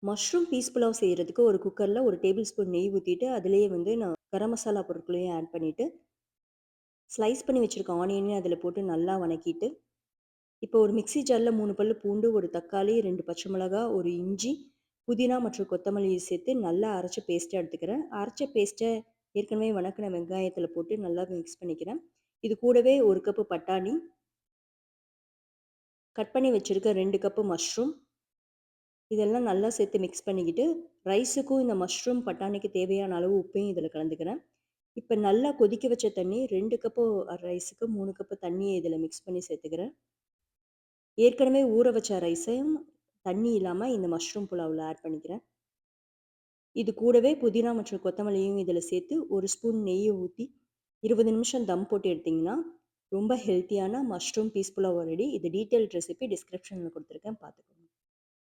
Mushroom piece pulao செய்றதுக்கு ஒரு குக்கர்ல 1 டேபிள் ஸ்பூன் நெய் ஊத்திட்டு, அதிலேயே வந்து நான் கரம் மசாலா பொருட்களையும் ஆட் பண்ணிட்டு, ஸ்லைஸ் பண்ணி வச்சிருக்க ஆனியனையும் அதில போட்டு நல்லா வணக்கிட்டு, இப்போ ஒரு மிக்ஸி ஜார்ல 3 பல்லு பூண்டு, 1 தக்காளி, 2 பச்சை மிளகா, 1 இஞ்சி, புதினா மற்றும் கொத்தமல்லிய சேர்த்து நல்லா அரைச்ச பேஸ்ட்டா எடுத்துக்கிறேன். அரைச்ச பேஸ்ட்ட ஏற்கனவே வணக்குன வெங்காயத்தில போட்டு நல்லா மிக்ஸ் பண்ணிக்கிறேன். இது கூடவே 1 கப்பு பட்டாணி, கட் பண்ணி வச்சிருக்க 2 கப்பு மஷ்ரூம், இதெல்லாம் நல்லா சேர்த்து மிக்ஸ் பண்ணிக்கிட்டு, ரைஸுக்கும் இந்த மஷ்ரூம், பட்டாணிக்கு தேவையான அளவு உப்பையும் இதில கலந்துக்கிறேன். இப்ப நல்லா கொதிக்க வச்ச தண்ணி 2 கப்பு ரைஸுக்கு 3 கப்பு தண்ணிய இதில மிக்ஸ் பண்ணி சேர்த்துக்கிறேன். ஏற்கனவே ஊற வச்ச ரைஸையும் தண்ணி இல்லாம இந்த மஷ்ரூம் புலாவ்ல ஆட் பண்ணிக்கிறேன். இது கூடவே புதினா மற்றும் கொத்தமல்லியும் இதில சேர்த்து 1 ஸ்பூன் நெய்ய ஊத்தி 20 நிமிஷம் தம் போட்டு எடுத்தீங்கன்னா, ரொம்ப ஹெல்த்தியான மஷ்ரூம் பீஸ் புலாவ் ரெடி. இது டீட்டெயில்ட் ரெசிபி டிஸ்கிரிப்ஷன்ல குடுத்துருக்கேன் பார்த்துக்கோங்க.